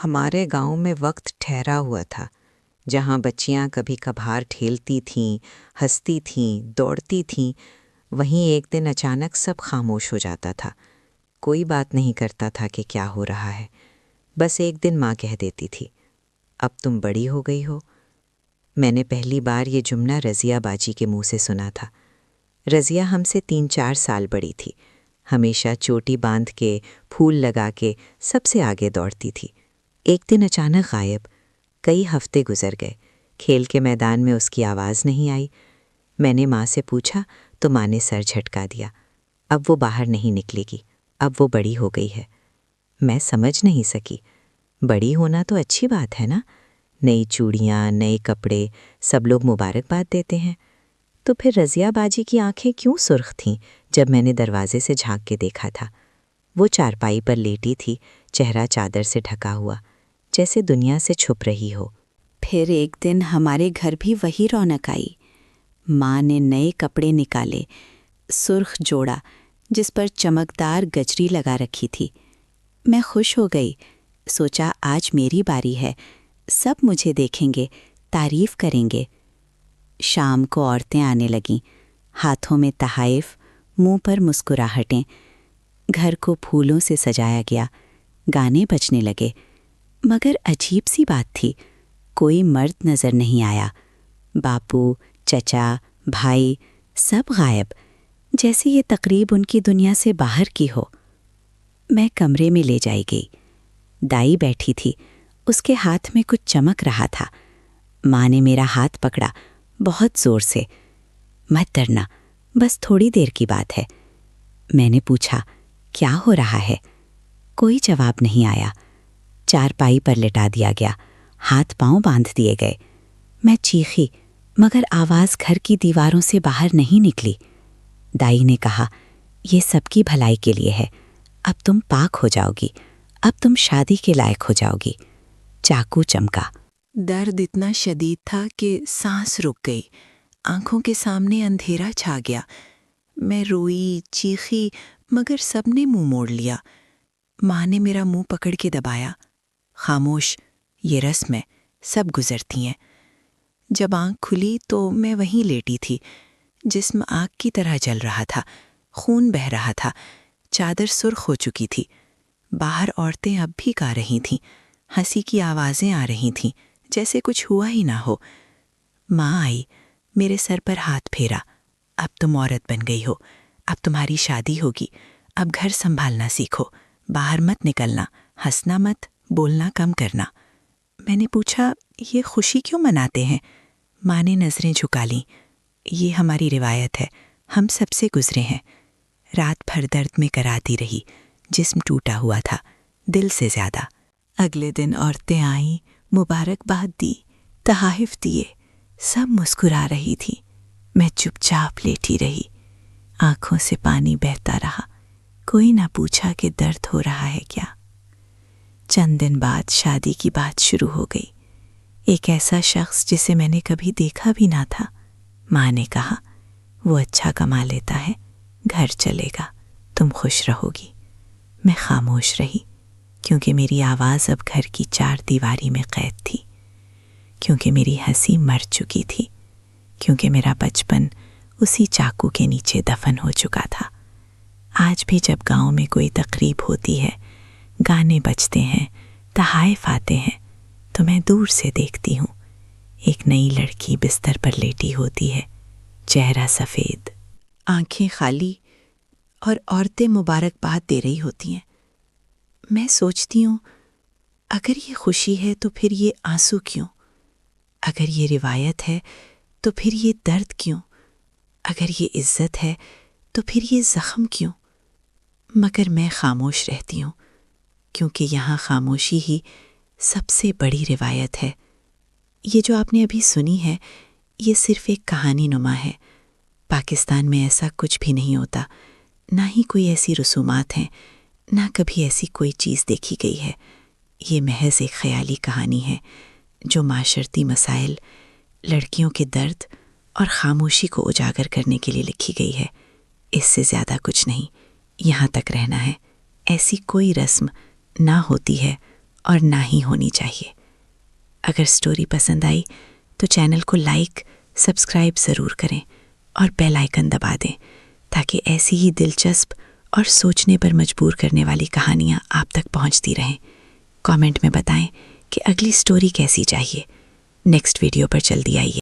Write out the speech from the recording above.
ہمارے گاؤں میں وقت ٹھہرا ہوا تھا جہاں بچیاں کبھی کبھار ٹھیلتی تھیں، ہنستی تھیں، دوڑتی تھیں، وہیں ایک دن اچانک سب خاموش ہو جاتا تھا۔ کوئی بات نہیں کرتا تھا کہ کیا ہو رہا ہے، بس ایک دن ماں کہہ دیتی تھی، اب تم بڑی ہو گئی ہو۔ میں نے پہلی بار یہ جملہ رضیہ باجی کے منہ سے سنا تھا۔ رضیہ ہم سے 3-4 سال بڑی تھی، ہمیشہ چوٹی باندھ کے، پھول لگا کے سب سے آگے دوڑتی تھی۔ ایک دن اچانک غائب، کئی ہفتے گزر گئے، کھیل کے میدان میں اس کی آواز نہیں آئی۔ میں نے ماں سے پوچھا تو ماں نے سر جھٹکا دیا، اب وہ باہر نہیں نکلے گی، اب وہ بڑی ہو گئی ہے۔ میں سمجھ نہیں سکی، بڑی ہونا تو اچھی بات ہے نا، نئی چوڑیاں، نئے کپڑے، سب لوگ مبارکباد دیتے ہیں۔ تو پھر رضیہ باجی کی آنکھیں کیوں سرخ تھیں جب میں نے دروازے سے جھانک کے دیکھا تھا؟ وہ چارپائی پر لیٹی تھی، چہرہ چادر سے ڈھکا ہوا، جیسے دنیا سے چھپ رہی ہو۔ پھر ایک دن ہمارے گھر بھی وہی رونق آئی۔ ماں نے نئے کپڑے نکالے، سرخ جوڑا جس پر چمکدار گجری لگا رکھی تھی۔ میں خوش ہو گئی، سوچا آج میری باری ہے، سب مجھے دیکھیں گے، تعریف کریں گے۔ شام کو عورتیں آنے لگیں، ہاتھوں میں تحائف، منہ پر مسکراہٹیں۔ گھر کو پھولوں سے سجایا گیا، گانے بجنے لگے، مگر عجیب سی بات تھی، کوئی مرد نظر نہیں آیا۔ باپو، چچا، بھائی سب غائب، جیسے یہ تقریب ان کی دنیا سے باہر کی ہو۔ میں کمرے میں لے جائی گئی، دائی بیٹھی تھی، اس کے ہاتھ میں کچھ چمک رہا تھا۔ ماں نے میرا ہاتھ پکڑا بہت زور سے، مت ڈرنا، بس تھوڑی دیر کی بات ہے۔ میں نے پوچھا، کیا ہو رہا ہے؟ کوئی جواب نہیں آیا۔ چارپائی پر لٹا دیا گیا، ہاتھ پاؤں باندھ دیے گئے۔ میں چیخی، مگر آواز گھر کی دیواروں سے باہر نہیں نکلی۔ دائی نے کہا، یہ سب کی بھلائی کے لیے ہے، اب تم پاک ہو جاؤ گی، اب تم شادی کے لائق ہو جاؤ گی۔ چاقو چمکا۔ درد اتنا شدید تھا کہ سانس رک گئی، آنکھوں کے سامنے اندھیرا چھا گیا۔ میں روئی، چیخی، مگر سب نے منہ موڑ لیا۔ ماں نے میرا منہ پکڑ کے دبایا، خاموش، یہ رسم ہے، سب گزرتی ہیں۔ جب آنکھ کھلی تو میں وہیں لیٹی تھی، جسم آگ کی طرح جل رہا تھا، خون بہہ رہا تھا، چادر سرخ ہو چکی تھی۔ باہر عورتیں اب بھی گا رہی تھیں، ہنسی کی آوازیں آ رہی تھیں، جیسے کچھ ہوا ہی نہ ہو۔ ماں آئی، میرے سر پر ہاتھ پھیرا، اب تم عورت بن گئی ہو، اب تمہاری شادی ہوگی، اب گھر سنبھالنا سیکھو، باہر مت نکلنا، ہنسنا مت، بولنا کم کرنا۔ میں نے پوچھا، یہ خوشی کیوں مناتے ہیں؟ ماں نے نظریں جھکا لیں، یہ ہماری روایت ہے، ہم سب سے گزرے ہیں۔ رات بھر درد میں کراتی رہی، جسم ٹوٹا ہوا تھا، دل سے زیادہ۔ اگلے دن عورتیں آئیں، مبارکباد دی، تحائف دیے، سب مسکرا رہی تھی۔ میں چپ چاپ لیٹی رہی، آنکھوں سے پانی بہتا رہا، کوئی نہ پوچھا کہ درد ہو رہا ہے کیا۔ چند دن بعد شادی کی بات شروع ہو گئی، ایک ایسا شخص جسے میں نے کبھی دیکھا بھی نہ تھا۔ ماں نے کہا، وہ اچھا کما لیتا ہے، گھر چلے گا، تم خوش رہو گی۔ میں خاموش رہی، کیونکہ میری آواز اب گھر کی 4 دیواری میں قید تھی، کیونکہ میری ہنسی مر چکی تھی، کیونکہ میرا بچپن اسی چاقو کے نیچے دفن ہو چکا تھا۔ آج بھی جب گاؤں میں کوئی تقریب ہوتی ہے، گانے بجتے ہیں، تحائف آتے ہیں، تو میں دور سے دیکھتی ہوں، ایک نئی لڑکی بستر پر لیٹی ہوتی ہے، چہرہ سفید، آنکھیں خالی، اور عورتیں مبارکباد دے رہی ہوتی ہیں۔ میں سوچتی ہوں، اگر یہ خوشی ہے تو پھر یہ آنسو کیوں؟ اگر یہ روایت ہے تو پھر یہ درد کیوں؟ اگر یہ عزت ہے تو پھر یہ زخم کیوں؟ مگر میں خاموش رہتی ہوں، کیونکہ یہاں خاموشی ہی سب سے بڑی روایت ہے۔ یہ جو آپ نے ابھی سنی ہے، یہ صرف ایک کہانی نما ہے۔ پاکستان میں ایسا کچھ بھی نہیں ہوتا، نہ ہی کوئی ایسی رسومات ہیں، نہ کبھی ایسی کوئی چیز دیکھی گئی ہے۔ یہ محض ایک خیالی کہانی ہے جو معاشرتی مسائل، لڑکیوں کے درد اور خاموشی کو اجاگر کرنے کے لیے لکھی گئی ہے۔ اس سے زیادہ کچھ نہیں، یہاں تک رہنا ہے، ایسی کوئی رسم نہ ہوتی ہے اور نہ ہی ہونی چاہیے۔ اگر سٹوری پسند آئی تو چینل کو لائک، سبسکرائب ضرور کریں اور بیل آئیکن دبا دیں تاکہ ایسی ہی دلچسپ اور سوچنے پر مجبور کرنے والی کہانیاں آپ تک پہنچتی رہیں۔ کامنٹ میں بتائیں کہ اگلی سٹوری کیسی چاہیے۔ نیکسٹ ویڈیو پر جلدی آئیے۔